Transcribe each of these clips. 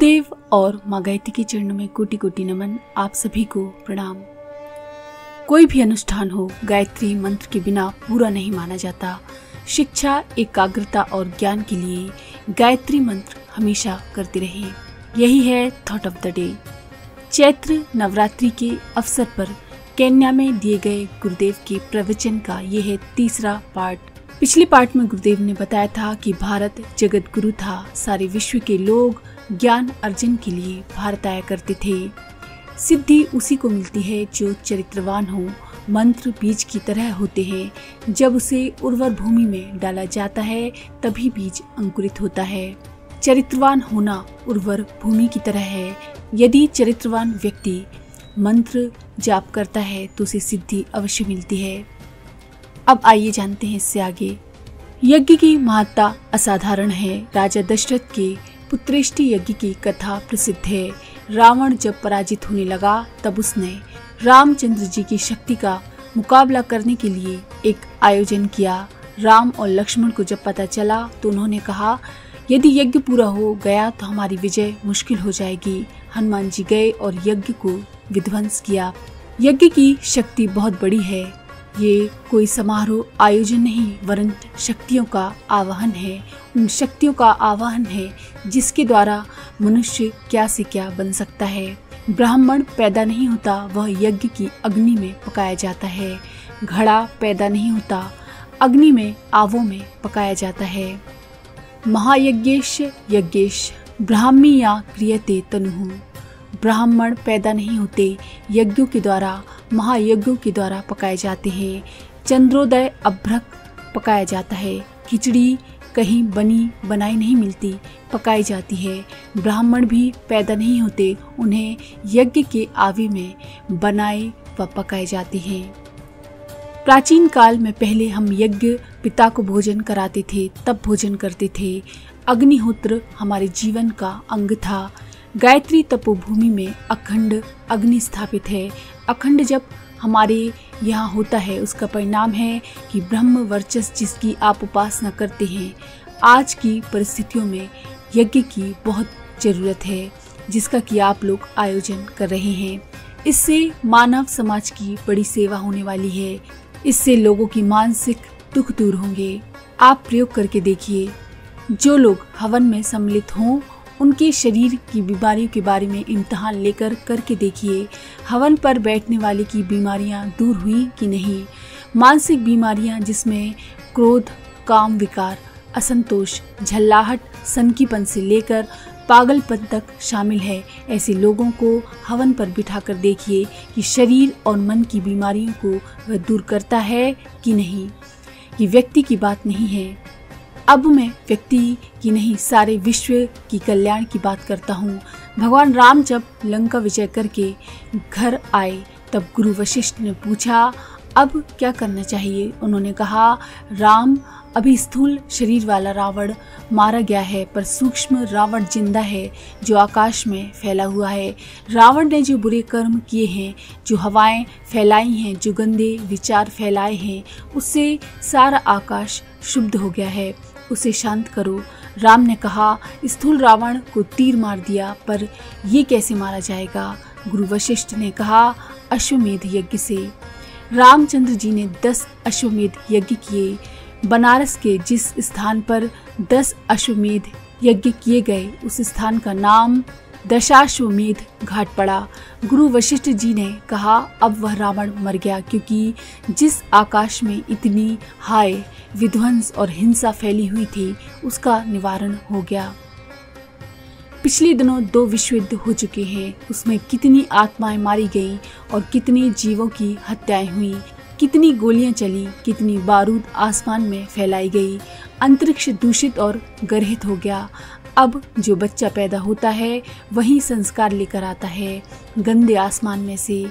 गुरुदेव और माँ गायत्री के चरणों में कोटि कोटि नमन। आप सभी को प्रणाम। कोई भी अनुष्ठान हो, गायत्री मंत्र के बिना पूरा नहीं माना जाता। शिक्षा, एकाग्रता और ज्ञान के लिए गायत्री मंत्र हमेशा करते रहे। यही है thought of the day. Chaitra Navratri के अवसर पर केन्या में दिए गए गुरुदेव के प्रवचन का यह है तीसरा पार्ट। पिछले पार्ट में गुरुदेव ने बताया था कि भारत जगत गुरु था। सारे विश्व के लोग ज्ञान अर्जन के लिए भारत आया करते थे। सिद्धि उसी को मिलती है जो चरित्रवान हो। मंत्र बीज की तरह होते हैं। जब उसे उर्वर भूमि में डाला जाता है तभी बीज अंकुरित होता है। चरित्रवान होना उर्वर भूमि की तरह है। यदि चरित्रवान व्यक्ति मंत्र जाप करता है तो उसे सिद्धि अवश्य मिलती है। अब आइए जानते हैं इससे आगे। यज्ञ की महत्ता असाधारण है। राजा दशरथ के पुत्रेष्टि यज्ञ की कथा प्रसिद्ध है। रावण जब पराजित होने लगा तब उसने रामचंद्र जी की शक्ति का मुकाबला करने के लिए एक आयोजन किया। राम और लक्ष्मण को जब पता चला तो उन्होंने कहा, यदि यज्ञ पूरा हो गया तो हमारी विजय मुश्किल हो जाएगी। हनुमान जी गए और यज्ञ को विध्वंस किया। यज्ञ की शक्ति बहुत बड़ी है। ये कोई समारोह आयोजन नहीं वरन शक्तियों का आवाहन है। उन शक्तियों का आवाहन है जिसके द्वारा मनुष्य क्या से क्या बन सकता है। ब्राह्मण पैदा नहीं होता, वह यज्ञ की अग्नि में पकाया जाता है। घड़ा पैदा नहीं होता, अग्नि में आवों में पकाया जाता है। महायज्ञेश यज्ञेश ब्राह्मी या क्रियते तनुः। ब्राह्मण पैदा नहीं होते, यज्ञों के द्वारा, महायज्ञों के द्वारा पकाए जाते हैं। चंद्रोदय अभ्रक पकाया जाता है। खिचड़ी कहीं बनी बनाई नहीं मिलती, पकाई जाती है। ब्राह्मण भी पैदा नहीं होते, उन्हें यज्ञ के आवे में बनाए व पकाए जाते हैं। प्राचीन काल में पहले हम यज्ञ पिता को भोजन कराते थे, तब भोजन करते थे। अग्निहोत्र हमारे जीवन का अंग था। गायत्री तपोभूमि में अखंड अग्नि स्थापित है। अखंड जब हमारे यहाँ होता है उसका परिणाम है कि ब्रह्म वर्चस्व जिसकी आप उपासना करते हैं। आज की परिस्थितियों में यज्ञ की बहुत जरूरत है जिसका कि आप लोग आयोजन कर रहे हैं। इससे मानव समाज की बड़ी सेवा होने वाली है। इससे लोगों की मानसिक दुख दूर होंगे। आप प्रयोग करके देखिए। जो लोग हवन में सम्मिलित हों उनके शरीर की बीमारियों के बारे में इम्तिहान लेकर करके देखिए। हवन पर बैठने वाले की बीमारियां दूर हुई कि नहीं। मानसिक बीमारियां जिसमें क्रोध, काम विकार, असंतोष, झल्लाहट, सनकीपन से लेकर पागलपन तक शामिल है। ऐसे लोगों को हवन पर बिठाकर देखिए कि शरीर और मन की बीमारियों को वह दूर करता है कि नहीं। ये व्यक्ति की बात नहीं है। अब मैं व्यक्ति की नहीं, सारे विश्व की कल्याण की बात करता हूँ। भगवान राम जब लंका विजय करके घर आए तब गुरु वशिष्ठ ने पूछा, अब क्या करना चाहिए। उन्होंने कहा, राम, अभी स्थूल शरीर वाला रावण मारा गया है पर सूक्ष्म रावण जिंदा है जो आकाश में फैला हुआ है। रावण ने जो बुरे कर्म किए हैं, जो हवाएं फैलाई हैं, जो गंदे विचार फैलाए हैं, उससे सारा आकाश शुद्ध हो गया है। उसे शांत करो। राम ने कहा, स्थूल रावण को तीर मार दिया पर ये कैसे मारा जाएगा। गुरु वशिष्ठ ने कहा, अश्वमेध यज्ञ से। रामचंद्र जी ने 10 अश्वमेध यज्ञ किए। बनारस के जिस स्थान पर 10 अश्वमेध यज्ञ किए गए उस स्थान का नाम दशाश्वमेध घाट पड़ा। गुरु वशिष्ठ जी ने कहा, अब वह रावण मर गया क्योंकि जिस आकाश में इतनी हाय, विध्वंस और हिंसा फैली हुई थी उसका निवारण हो गया। पिछले दिनों 2 विश्व युद्ध हो चुके हैं। उसमें कितनी आत्माएं मारी गईं और कितने जीवों की हत्याएं हुई, कितनी गोलियां चली, कितनी बारूद आसमान में फैलाई गई। अंतरिक्ष दूषित और गर्हित हो गया। अब जो बच्चा पैदा होता है वही संस्कार लेकर आता है गंदे आसमान में से।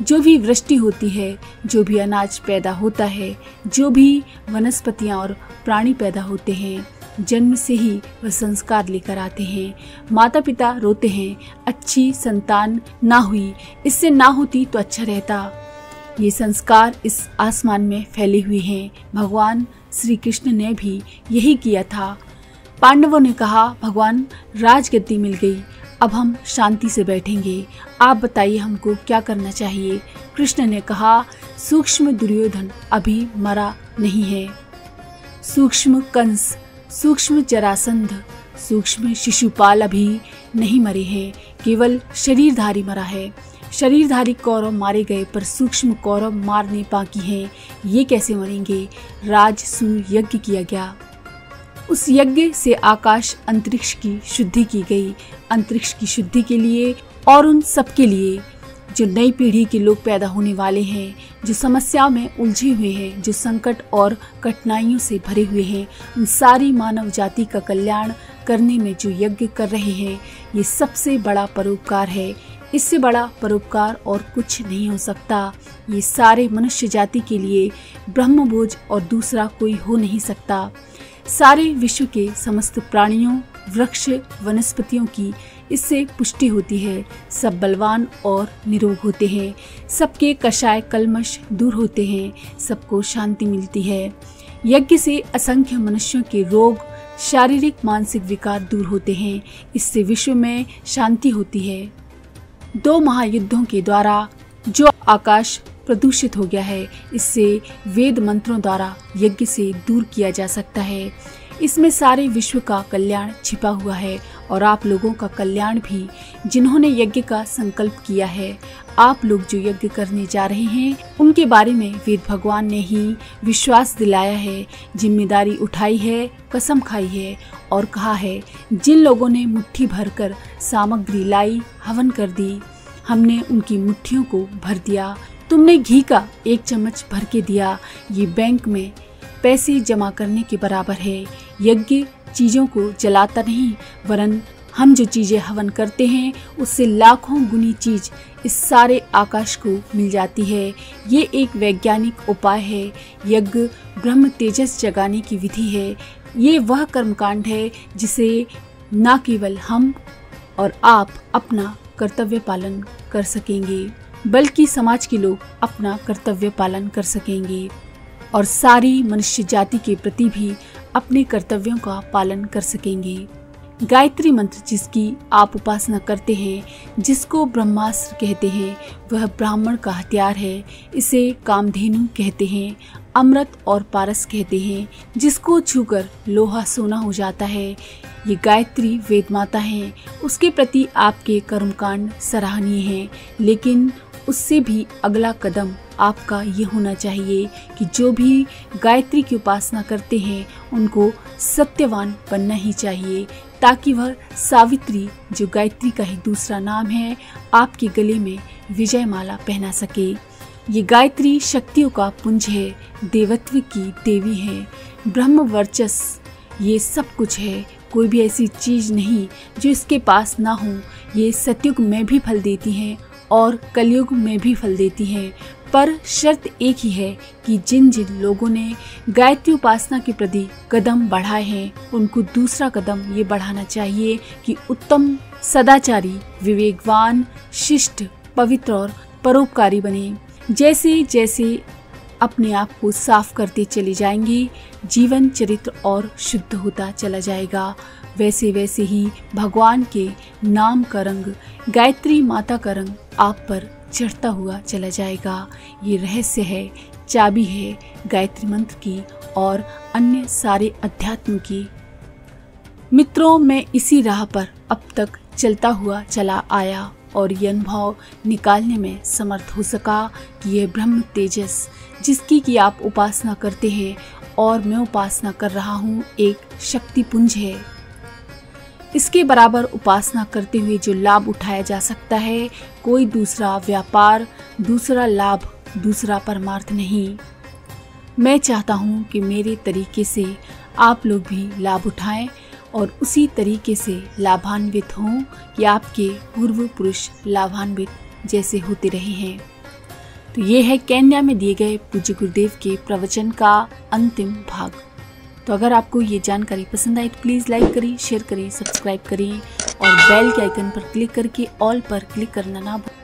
जो भी वृष्टि होती है, जो भी अनाज पैदा होता है, जो भी वनस्पतियां और प्राणी पैदा होते हैं, जन्म से ही वह संस्कार लेकर आते हैं। माता पिता रोते हैं, अच्छी संतान ना हुई, इससे ना होती तो अच्छा रहता। ये संस्कार इस आसमान में फैले हुए हैं। भगवान श्री कृष्ण ने भी यही किया था। पांडवों ने कहा, भगवान राजगद्दी मिल गई, अब हम शांति से बैठेंगे। आप बताइए हमको क्या करना चाहिए। कृष्ण ने कहा, सूक्ष्म दुर्योधन अभी मरा नहीं है, सूक्ष्म कंस, सूक्ष्म जरासंध, सूक्ष्म शिशुपाल अभी नहीं मरे हैं, केवल शरीरधारी मरा है। शरीरधारी कौरव मारे गए पर सूक्ष्म कौरव मारने बाकी हैं। ये कैसे मरेंगे? राजसूय यज्ञ किया गया, उस यज्ञ से आकाश अंतरिक्ष की शुद्धि की गई। अंतरिक्ष की शुद्धि के लिए और उन सबके लिए जो नई पीढ़ी के लोग पैदा होने वाले हैं, जो समस्याओं में उलझे हुए हैं, जो संकट और कठिनाइयों से भरे हुए हैं, उन सारी मानव जाति का कल्याण करने में जो यज्ञ कर रहे हैं, ये सबसे बड़ा परोपकार है। इससे बड़ा परोपकार और कुछ नहीं हो सकता। ये सारे मनुष्य जाति के लिए ब्रह्मभोज और दूसरा कोई हो नहीं सकता। सारे विश्व के समस्त प्राणियों, वृक्ष, वनस्पतियों की इससे पुष्टि होती है। सब बलवान और निरोग होते हैं, सबके कषाय कल्मश दूर होते हैं, सबको शांति मिलती है। यज्ञ से असंख्य मनुष्यों के रोग, शारीरिक मानसिक विकार दूर होते हैं। इससे विश्व में शांति होती है। 2 महायुद्धों के द्वारा जो आकाश प्रदूषित हो गया है, इससे वेद मंत्रों द्वारा यज्ञ से दूर किया जा सकता है। इसमें सारे विश्व का कल्याण छिपा हुआ है और आप लोगों का कल्याण भी, जिन्होंने यज्ञ का संकल्प किया है। आप लोग जो यज्ञ करने जा रहे हैं, उनके बारे में वेद भगवान ने ही विश्वास दिलाया है, जिम्मेदारी उठाई है, कसम खाई है और कहा है, जिन लोगों ने मुट्ठी भरकर सामग्री लाई, हवन कर दी, हमने उनकी मुट्ठियों को भर दिया। तुमने घी का 1 चम्मच भर के दिया, ये बैंक में पैसे जमा करने के बराबर है। यज्ञ चीजों को जलाता नहीं, वरन हम जो चीजें हवन करते हैं, उससे लाखों गुनी चीज इस सारे आकाश को मिल जाती है। ये एक वैज्ञानिक उपाय है। यज्ञ ब्रह्म तेजस जगाने की विधि है। ये वह कर्मकांड है जिसे न केवल हम और आप अपना कर्तव्य पालन कर सकेंगे, बल्कि समाज के लोग अपना कर्तव्य पालन कर सकेंगे और सारी मनुष्य जाति के प्रति भी अपने कर्तव्यों का पालन कर सकेंगे। गायत्री मंत्र जिसकी आप उपासना करते हैं, जिसको ब्रह्मास्त्र कहते हैं, वह ब्राह्मण का हथियार है। इसे कामधेनु कहते हैं, अमृत और पारस कहते हैं, जिसको छूकर लोहा सोना हो जाता है। ये गायत्री वेद माता है। उसके प्रति आपके कर्मकांड सराहनीय हैं, लेकिन उससे भी अगला कदम आपका ये होना चाहिए कि जो भी गायत्री की उपासना करते हैं, उनको सत्यवान बनना ही चाहिए, ताकि वह सावित्री, जो गायत्री का ही दूसरा नाम है, आपके गले में विजय माला पहना सके। ये गायत्री शक्तियों का पुंज है, देवत्व की देवी है, ब्रह्म वर्चस्व, ये सब कुछ है। कोई भी ऐसी चीज नहीं जो इसके पास ना हो। ये सतयुग में भी फल देती हैं और कलयुग में भी फल देती हैं, पर शर्त एक ही है कि जिन जिन लोगों ने गायत्री उपासना के प्रति कदम बढ़ाए हैं, उनको दूसरा कदम ये बढ़ाना चाहिए कि उत्तम, सदाचारी, विवेकवान, शिष्ट, पवित्र और परोपकारी बने। जैसे जैसे अपने आप को साफ करते चले जाएंगे, जीवन चरित्र और शुद्ध होता चला जाएगा। वैसे वैसे ही भगवान के नाम का रंग, गायत्री माता का रंग आप पर चढ़ता हुआ चला जाएगा। ये रहस्य है, चाबी है गायत्री मंत्र की और अन्य सारे अध्यात्म की। मित्रों, मैं इसी राह पर अब तक चलता हुआ चला आया और ये अनुभव निकालने में समर्थ हो सका कि यह ब्रह्म तेजस, जिसकी कि आप उपासना करते हैं और मैं उपासना कर रहा हूँ, एक शक्ति पुंज है। इसके बराबर उपासना करते हुए जो लाभ उठाया जा सकता है, कोई दूसरा व्यापार, दूसरा लाभ, दूसरा परमार्थ नहीं। मैं चाहता हूँ कि मेरे तरीके से आप लोग भी लाभ उठाएं और उसी तरीके से लाभान्वित हों कि आपके पूर्व पुरुष लाभान्वित जैसे होते रहे हैं। तो ये है केन्या में दिए गए पूज्य गुरुदेव के प्रवचन का अंतिम भाग। तो अगर आपको ये जानकारी पसंद आई तो प्लीज़ लाइक करिए, शेयर करिए, सब्सक्राइब करिए और बेल के आइकन पर क्लिक करके ऑल पर क्लिक करना ना भूलें।